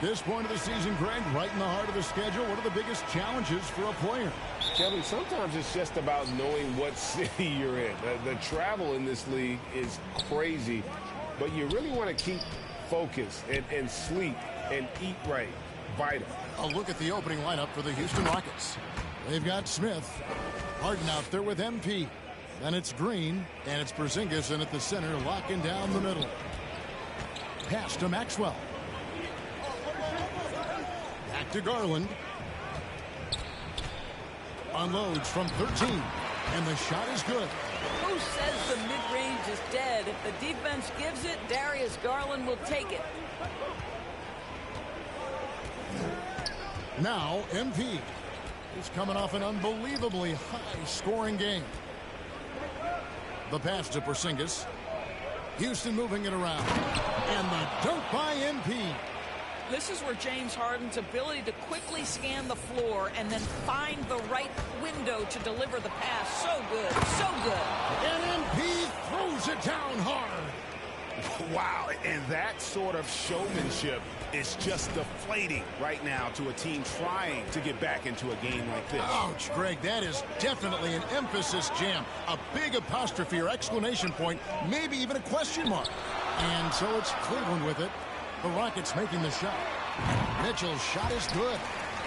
This point of the season, Greg, right in the heart of the schedule, what are the biggest challenges for a player? Kevin, sometimes it's just about knowing what city you're in. The travel in this league is crazy, but you really want to keep focused and sleep and eat right. Vital. A look at the opening lineup for the Houston Rockets. They've got Smith. Harden out there with MP. Then it's Green, and it's Porzingis in at the center, locking down the middle. Pass to Maxwell. Back to Garland. Unloads from 13, and the shot is good. Who says the mid-range is dead? If the defense gives it, Darius Garland will take it. Now, MP is coming off an unbelievably high-scoring game. The pass to Porzingis. Houston moving it around. And the dunk by MP. This is where James Harden's ability to quickly scan the floor and then find the right window to deliver the pass. So good, so good. And MP throws it down hard. Wow, and that sort of showmanship is just deflating right now to a team trying to get back into a game like this. Ouch, Greg, that is definitely an emphasis jam. A big apostrophe or exclamation point, maybe even a question mark. And so it's Cleveland with it. The Rockets making the shot. Mitchell's shot is good.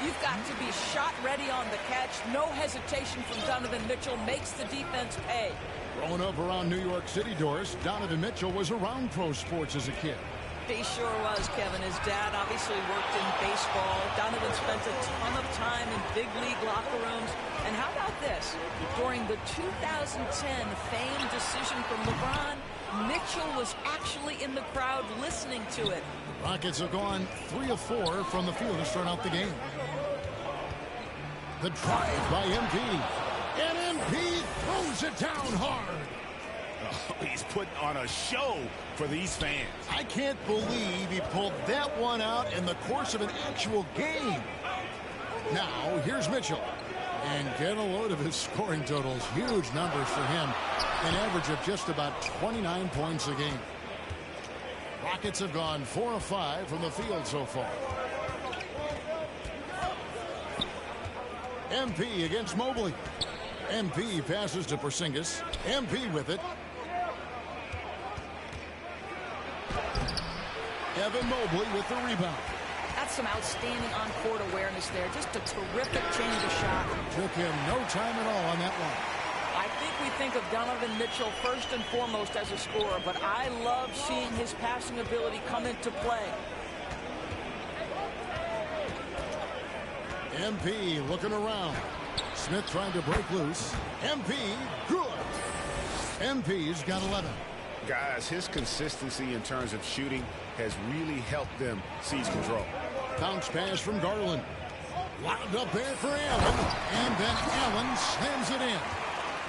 You've got to be shot ready on the catch. No hesitation from Donovan Mitchell. Makes the defense pay. Growing up around New York City, Doris, Donovan Mitchell was around pro sports as a kid. He sure was, Kevin. His dad obviously worked in baseball. Donovan spent a ton of time in big league locker rooms. And how about this? During the 2010 famed decision from LeBron, Mitchell was actually in the crowd listening to it. Rockets have gone 3 of 4 from the field to start out the game. The drive by MP. And MP throws it down hard. Oh, he's putting on a show for these fans. I can't believe he pulled that one out in the course of an actual game. Now, here's Mitchell. And get a load of his scoring totals. Huge numbers for him. An average of just about 29 points a game. Rockets have gone 4 of 5 from the field so far. MP against Mobley. MP passes to Porzingis. MP with it. Evan Mobley with the rebound. That's some outstanding on-court awareness there. Just a terrific change of shot. Took him no time at all on that one. I think we think of Donovan Mitchell first and foremost as a scorer, but I love seeing his passing ability come into play. MP looking around. Smith trying to break loose. MP, good. MP's got 11. Guys, his consistency in terms of shooting has really helped them seize control. Bounce pass from Garland. Wound up there for Allen. And then Allen slams it in.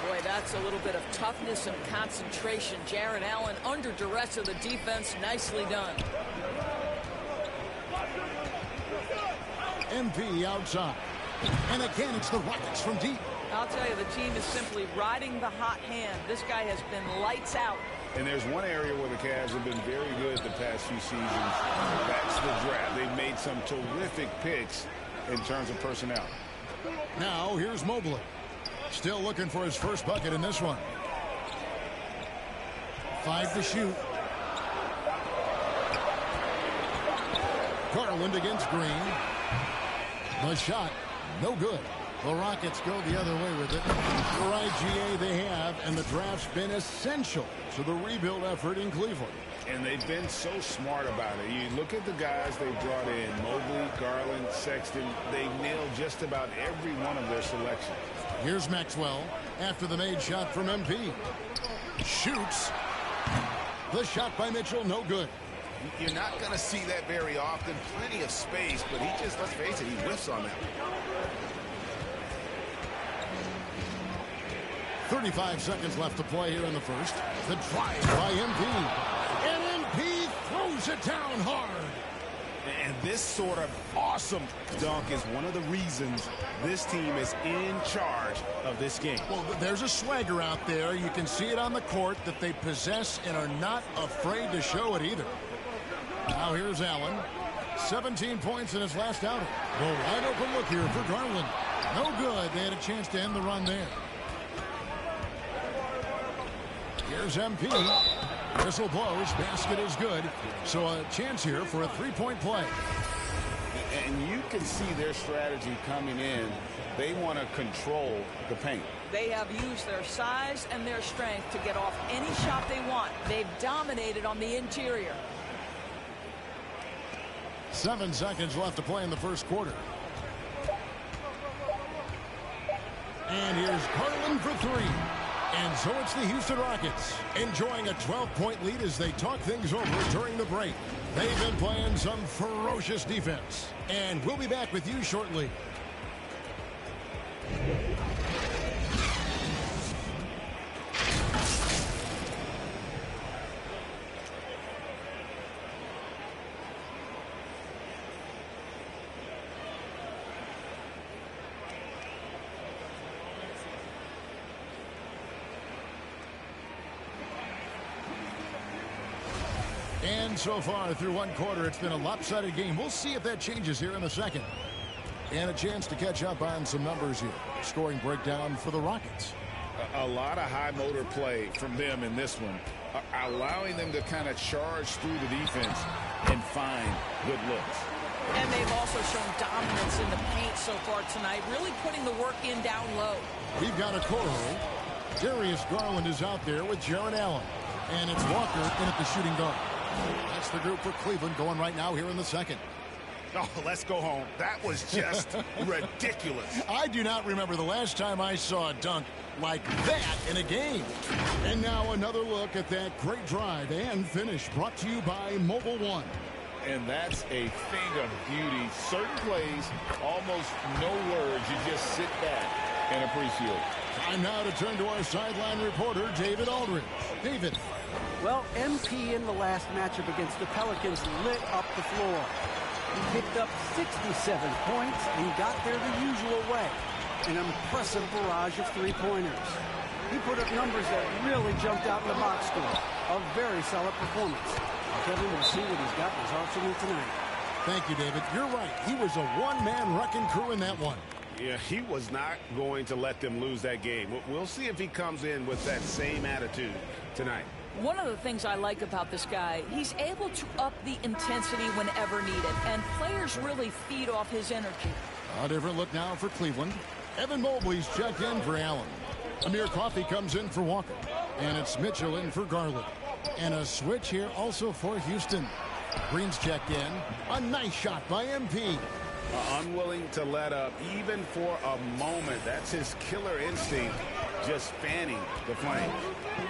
Boy, that's a little bit of toughness and concentration. Jarrett Allen under duress of the defense. Nicely done. MP outside. And again, it's the Rockets from deep. I'll tell you, the team is simply riding the hot hand. This guy has been lights out. And there's one area where the Cavs have been very good the past few seasons. That's the draft. They've made some terrific picks in terms of personnel. Now, here's Mobley. Still looking for his first bucket in this one. 5 to shoot. Garland against Green. The shot, no good. The Rockets go the other way with it. For IGA they have, and the draft's been essential to the rebuild effort in Cleveland. And they've been so smart about it. You look at the guys they brought in, Mobley, Garland, Sexton. They've nailed just about every one of their selections. Here's Maxwell after the made shot from MP. Shoots. The shot by Mitchell, no good. You're not going to see that very often. Plenty of space, but he just, let's face it, he whiffs on that. 35 seconds left to play here in the first. The drive by MP. And MP throws it down hard. And this sort of awesome dunk is one of the reasons this team is in charge of this game. Well, there's a swagger out there. You can see it on the court that they possess and are not afraid to show it either. Now here's Allen. 17 points in his last outing. The wide open look here for Garland. No good. They had a chance to end the run there. Here's MP. Whistle blows. Basket is good. So a chance here for a three-point play. And you can see their strategy coming in. They want to control the paint. They have used their size and their strength to get off any shot they want. They've dominated on the interior. 7 seconds left to play in the first quarter. And here's Garland for three. And so it's the Houston Rockets enjoying a 12-point lead as they talk things over during the break. They've been playing some ferocious defense. And we'll be back with you shortly. And so far through one quarter, it's been a lopsided game. We'll see if that changes here in the second. And a chance to catch up on some numbers here. Scoring breakdown for the Rockets. A lot of high motor play from them in this one, allowing them to kind of charge through the defense and find good looks. And they've also shown dominance in the paint so far tonight, really putting the work in down low. We've got a Coro. Darius Garland is out there with Jaron Allen. And it's Walker in at the shooting guard. That's the group for Cleveland going right now here in the second. Oh, let's go home. That was just ridiculous. I do not remember the last time I saw a dunk like that in a game. And now another look at that great drive and finish brought to you by Mobile One. And that's a thing of beauty. Certain plays, almost no words. You just sit back and appreciate. Time now to turn to our sideline reporter, David Aldridge. David. Well, MP in the last matchup against the Pelicans lit up the floor. He picked up 67 points and got there the usual way. An impressive barrage of three-pointers. He put up numbers that really jumped out in the box score. A very solid performance. Kevin will see what he's got in his arsenal tonight. Thank you, David. You're right. He was a one-man wrecking crew in that one. Yeah, he was not going to let them lose that game. We'll see if he comes in with that same attitude tonight. One of the things I like about this guy, he's able to up the intensity whenever needed, and players really feed off his energy. A different look now for Cleveland. Evan Mobley's checked in for Allen. Amir Coffey comes in for Walker. And it's Mitchell in for Garland. And a switch here also for Houston. Green's checked in. A nice shot by MP. Unwilling to let up even for a moment. That's his killer instinct, just fanning the flame.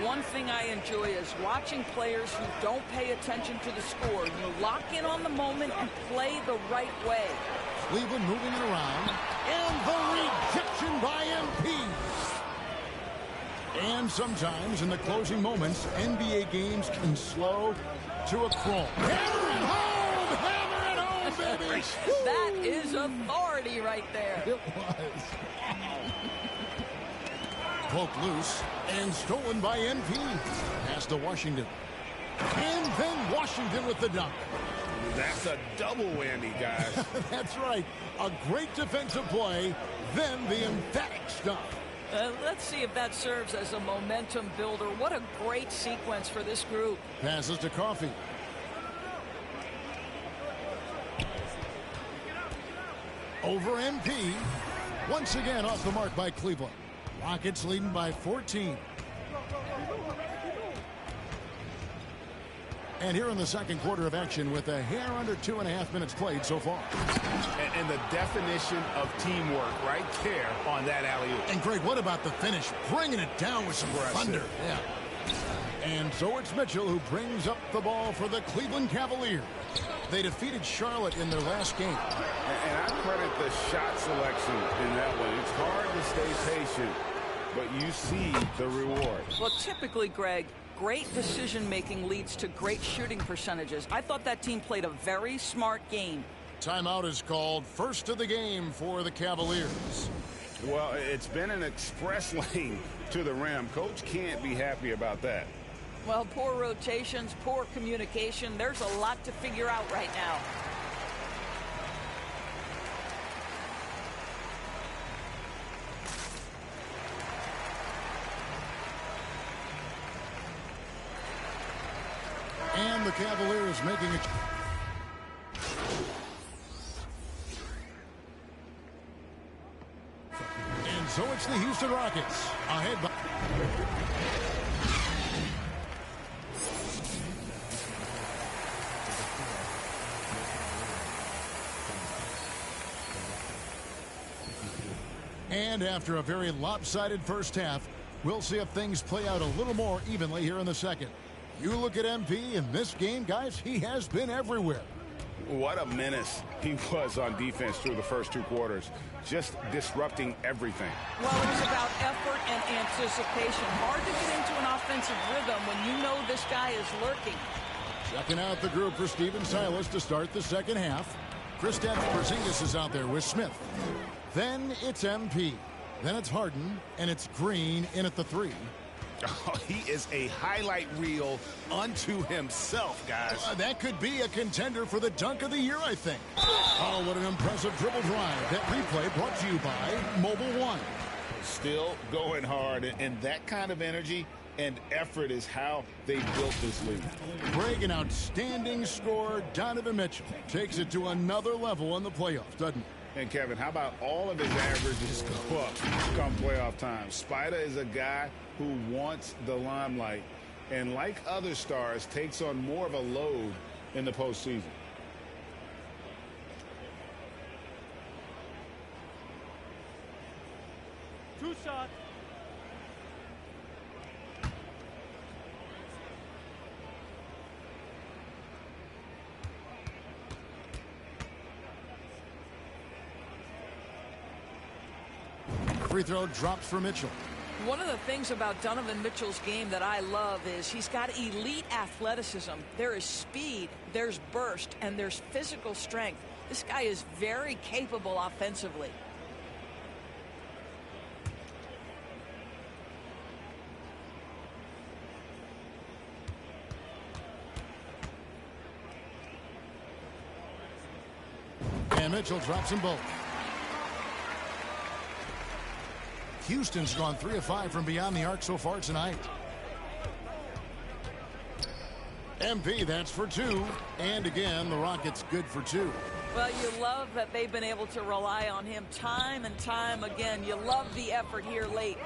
One thing I enjoy is watching players who don't pay attention to the score. You lock in on the moment and play the right way. Cleveland moving it around. And the rejection by MP. And sometimes in the closing moments, NBA games can slow to a crawl. Hammer it home! Hammer it home, baby! That is authority right there. It was. Poked loose and stolen by MP. Pass to Washington. And then Washington with the dunk. That's a double whammy, guys. That's right. A great defensive play, then the emphatic stuff. Let's see if that serves as a momentum builder. What a great sequence for this group. Passes to Coffey. Over MP. Once again off the mark by Cleveland. Rockets leading by 14. And here in the second quarter of action with a hair under 2.5 minutes played so far. And the definition of teamwork right there on that alley-oop. And Greg, what about the finish? Bringing it down with some thunder. Yeah. And so it's Mitchell who brings up the ball for the Cleveland Cavaliers. They defeated Charlotte in their last game. And I credit the shot selection in that one. It's hard to stay patient, but you see the reward. Well, typically, Greg, great decision-making leads to great shooting percentages. I thought that team played a very smart game. Timeout is called. First of the game for the Cavaliers. Well, it's been an express lane to the rim. Coach can't be happy about that. Well, poor rotations, poor communication. There's a lot to figure out right now. the Cavaliers making it. And so it's the Houston Rockets ahead by. And after a very lopsided first half, we'll see if things play out a little more evenly here in the second. You look at MP in this game, guys, he has been everywhere. What a menace he was on defense through the first 2 quarters, just disrupting everything. Well, it was about effort and anticipation. Hard to get into an offensive rhythm when you know this guy is lurking. Checking out the group for Steven Silas to start the second half. Kristaps Porzingis is out there with Smith. Then it's MP. Then it's Harden, and it's Green in at the 3. Oh, he is a highlight reel unto himself, guys. That could be a contender for the dunk of the year, I think. Oh, what an impressive dribble drive. That replay brought to you by Mobile One. Still going hard, and that kind of energy and effort is how they built this league. Greg, an outstanding scorer. Donovan Mitchell takes it to another level in the playoffs, doesn't he? And Kevin, how about all of his averages go up come playoff time? Spider is a guy who wants the limelight, and like other stars, takes on more of a load in the postseason. Two shots. Free throw drops for Mitchell. One of the things about Donovan Mitchell's game that I love is he's got elite athleticism. There is speed, there's burst, and there's physical strength. This guy is very capable offensively. And Mitchell drops them both. Houston's gone 3 of 5 from beyond the arc so far tonight. MP, that's for 2. And again, the Rockets good for 2. Well, you love that they've been able to rely on him time and time again. You love the effort here late.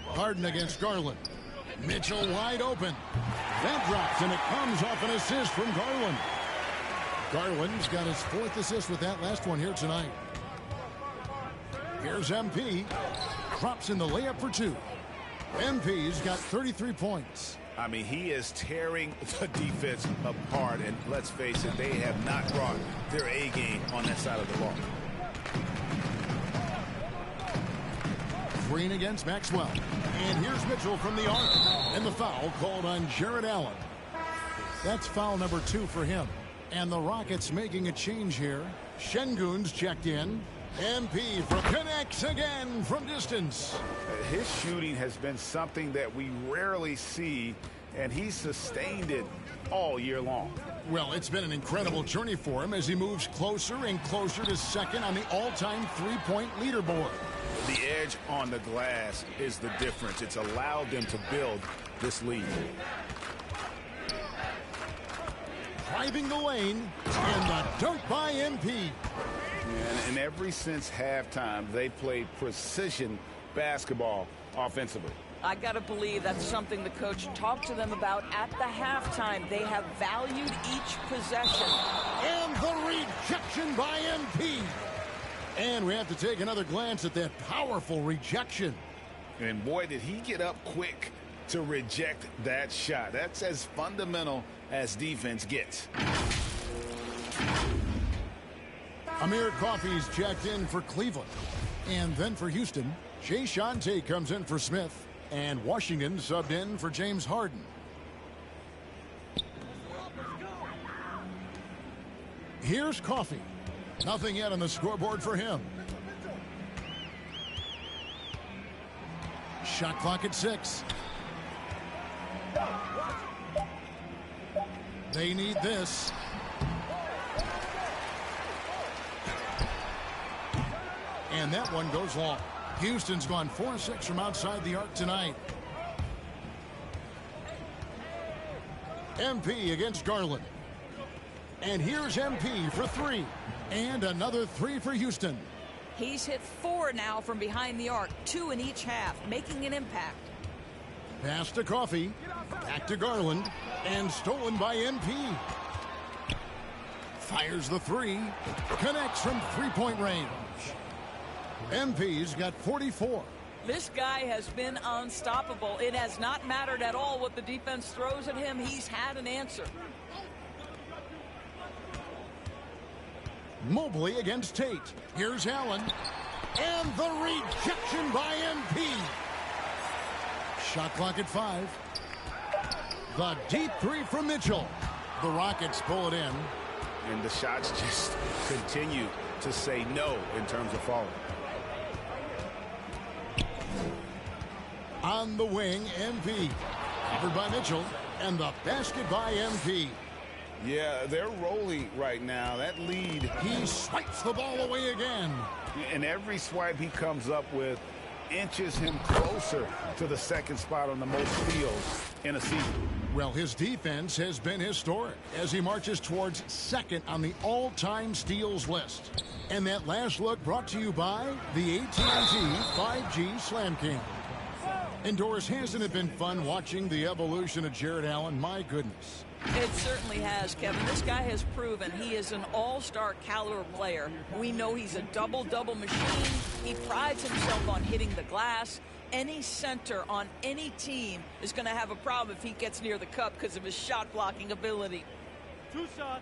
Harden against Garland. Mitchell wide open. That drops, and it comes off an assist from Garland. Garland's got his 4th assist with that last one here tonight. Here's MP. Drops in the layup for 2. MP's got 33 points. I mean, he is tearing the defense apart, and let's face it, they have not brought their A game on that side of the ball. Green against Maxwell. And here's Mitchell from the arc. And the foul called on Jared Allen. That's foul number 2 for him. And the Rockets making a change here. Şengün's checked in. MP connects again from distance. His shooting has been something that we rarely see, and he's sustained it all year long. Well, it's been an incredible journey for him as he moves closer and closer to second on the all-time three-point leaderboard. The edge on the glass is the difference. It's allowed them to build this lead. Driving the lane, and the dunk by MP. And ever since halftime, they played precision basketball offensively. I got to believe that's something the coach talked to them about at the halftime. They have valued each possession. And the rejection by MP. And we have to take another glance at that powerful rejection. And boy, did he get up quick to reject that shot. That's as fundamental as defense gets. Amir Coffey's checked in for Cleveland. And then for Houston, Jay Shante comes in for Smith. And Washington subbed in for James Harden. Here's Coffey. Nothing yet on the scoreboard for him. Shot clock at 6. They need this. And that one goes long. Houston's gone 4-6 from outside the arc tonight. MP against Garland. And here's MP for 3. And another 3 for Houston. He's hit 4 now from behind the arc, 2 in each half, making an impact. Pass to Coffee. Back to Garland. And stolen by MP. Fires the 3. Connects from three-point range. MP's got 44. This guy has been unstoppable. It has not mattered at all what the defense throws at him. He's had an answer. Mobley against Tate. Here's Allen. And the rejection by MP. Shot clock at 5. The deep 3 from Mitchell. The Rockets pull it in. And the shots just continue to say no in terms of falling. On the wing, MP. Covered by Mitchell. And the basket by MP. Yeah, they're rolling right now. That lead. He swipes the ball away again. And every swipe he comes up with inches him closer to the second spot on the most steals in a season. Well, his defense has been historic as he marches towards second on the all-time steals list. And that last look brought to you by the AT&T 5G Slam King. Indoors, hasn't it been fun watching the evolution of Jared Allen? My goodness. It certainly has, Kevin. This guy has proven he is an all-star caliber player. We know he's a double-double machine. He prides himself on hitting the glass. Any center on any team is going to have a problem if he gets near the cup because of his shot-blocking ability. 2 shots.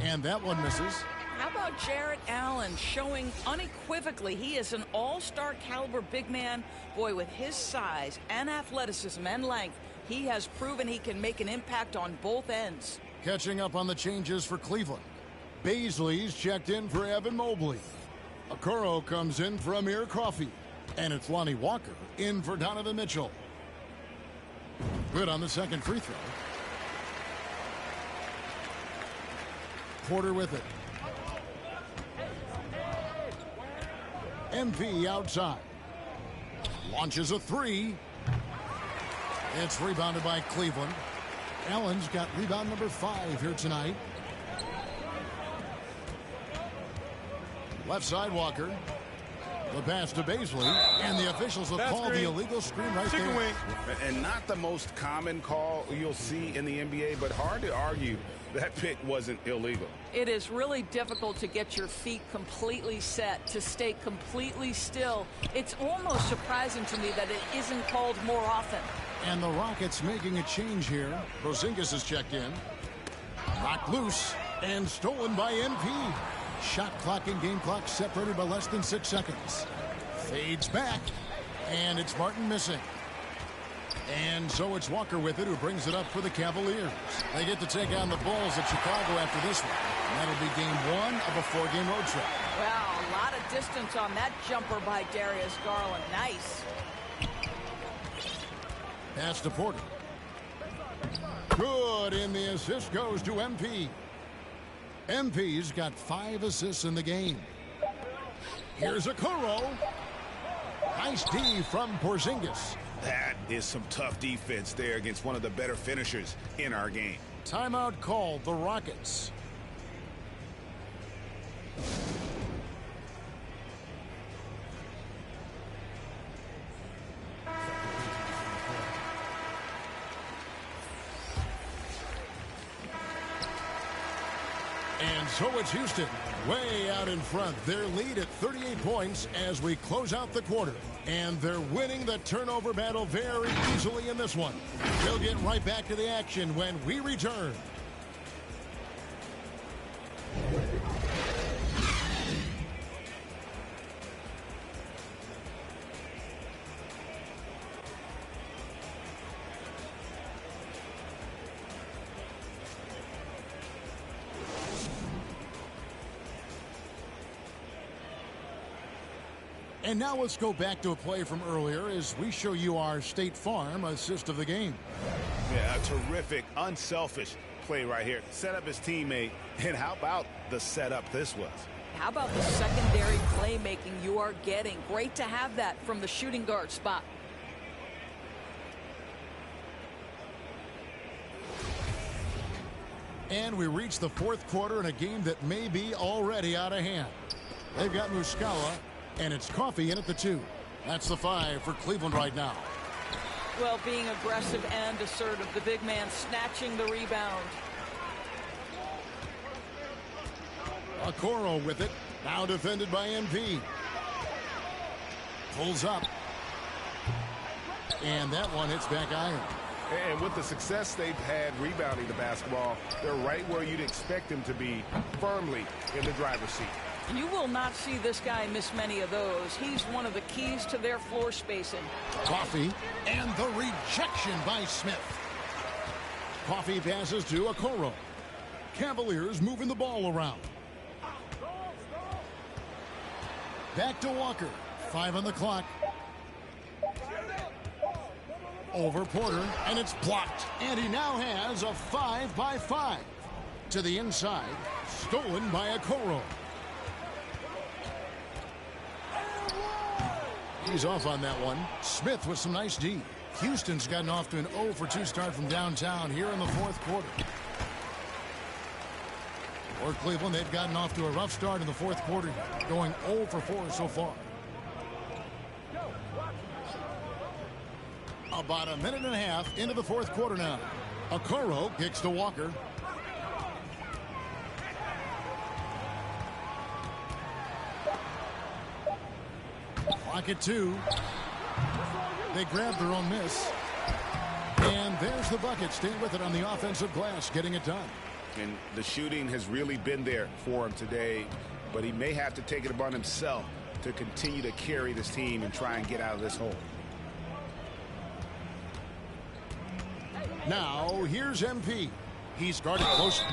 And that one misses. How about Jared Allen showing unequivocally he is an all-star caliber big man? Boy, with his size and athleticism and length, he has proven he can make an impact on both ends. Catching up on the changes for Cleveland. Baisley's checked in for Evan Mobley. Okoro comes in for Amir Coffey. And it's Lonnie Walker in for Donovan Mitchell. Good on the second free throw. Porter with it. MP outside. Launches a 3. It's rebounded by Cleveland. Allen's got rebound number 5 here tonight. Left side Walker. The pass to Baisley. And the officials will call the illegal screen right there. Wing. And not the most common call you'll see in the NBA, but hard to argue that pick wasn't illegal. It is really difficult to get your feet completely set, to stay completely still. It's almost surprising to me that it isn't called more often. And the Rockets making a change here. Porzingis is checked in. Knocked loose and stolen by MP. Shot clock and game clock separated by less than 6 seconds. Fades back, and it's Martin missing. And so it's Walker with it, who brings it up for the Cavaliers. They get to take on the Bulls at Chicago after this one. And that'll be game 1 of a 4-game road trip. Wow, a lot of distance on that jumper by Darius Garland. Nice. Pass to Porter. Good, and the assist goes to MP. MP's got 5 assists in the game. Here's Okoro. Nice D from Porzingis. That is some tough defense there against one of the better finishers in our game. Timeout called, the Rockets. And so it's Houston way out in front. Their lead at 38 points as we close out the quarter. And they're winning the turnover battle very easily in this one. We'll get right back to the action when we return. And now let's go back to a play from earlier as we show you our State Farm assist of the game. Yeah, a terrific, unselfish play right here. Set up his teammate, and how about the setup this was? How about the secondary playmaking you are getting? Great to have that from the shooting guard spot. And we reach the fourth quarter in a game that may be already out of hand. They've got Muscala, and it's Coffee in at the 2. That's the 5 for Cleveland right now. Well, being aggressive and assertive, the big man snatching the rebound. Okoro with it, now defended by MP. Pulls up. And that one hits back iron. And with the success they've had rebounding the basketball, they're right where you'd expect them to be, firmly in the driver's seat. You will not see this guy miss many of those. He's one of the keys to their floor spacing. Coffee, and the rejection by Smith. Coffee passes to Okoro. Cavaliers moving the ball around. Back to Walker. 5 on the clock. Over Porter, and it's blocked. And he now has a 5-by-5. To the inside, stolen by Okoro. He's off on that one. Smith with some nice D. Houston's gotten off to an 0-for-2 start from downtown here in the fourth quarter. For Cleveland, they've gotten off to a rough start in the fourth quarter, going 0-for-4 so far. About a minute and a half into the fourth quarter now. Okoro kicks to Walker. Clock at 2. They grab their own miss. And there's the bucket. Staying with it on the offensive glass, getting it done. And the shooting has really been there for him today, but he may have to take it upon himself to continue to carry this team and try and get out of this hole. Now, here's MP. He's guarded close.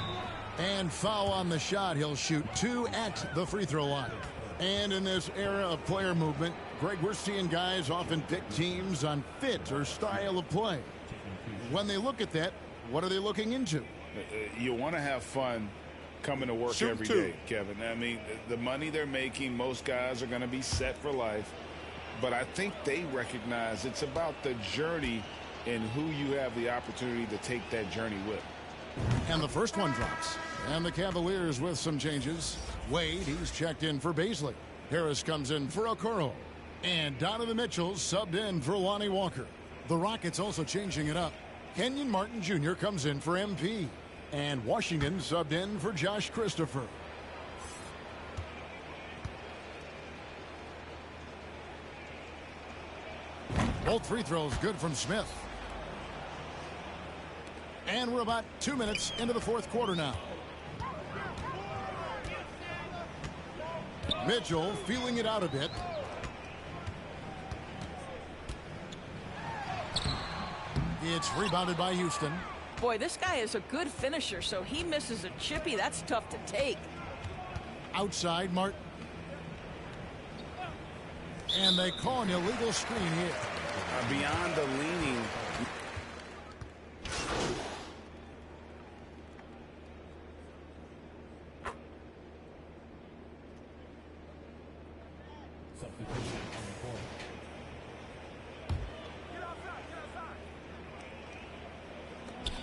And foul on the shot. He'll shoot 2 at the free throw line. And in this era of player movement, Greg, we're seeing guys often pick teams on fit or style of play. When they look at that, what are they looking into? You want to have fun coming to work every day, Kevin. I mean, the money they're making, most guys are going to be set for life. But I think they recognize it's about the journey and who you have the opportunity to take that journey with. And the first one drops. And the Cavaliers with some changes. Wade, he's checked in for Baisley. Harris comes in for Okoro. And Donovan Mitchell subbed in for Lonnie Walker. The Rockets also changing it up. Kenyon Martin Jr. comes in for MP. And Washington subbed in for Josh Christopher. Both free throws good from Smith. And we're about 2 minutes into the fourth quarter now. Mitchell feeling it out a bit. It's rebounded by Houston. Boy, this guy is a good finisher, so he misses a chippy. That's tough to take. Outside, Martin. And they call an illegal screen here. Beyond the leaning.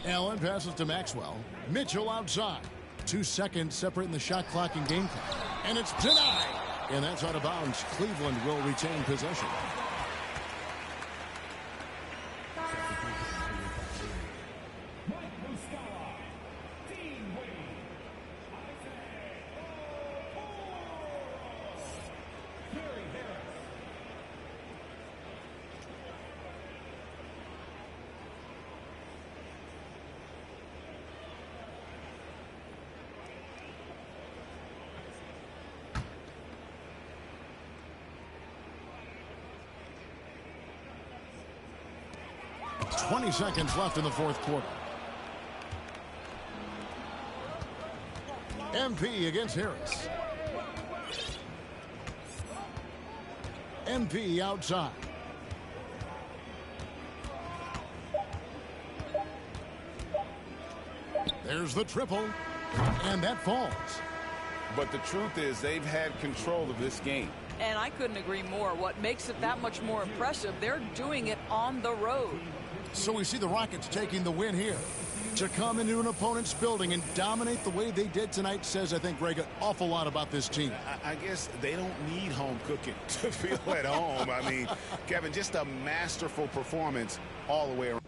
Allen passes to Maxwell. Mitchell outside. 2 seconds separating the shot clock and game clock. And it's denied. And that's out of bounds. Cleveland will retain possession. .20 seconds left in the fourth quarter. MP against Harris. MP outside. There's the triple. And that falls. But the truth is they've had control of this game. And I couldn't agree more. What makes it that much more impressive, they're doing it on the road. So we see the Rockets taking the win here. To come into an opponent's building and dominate the way they did tonight says, I think, Greg, an awful lot about this team. I guess they don't need home cooking to feel at home. I mean, Kevin, just a masterful performance all the way around.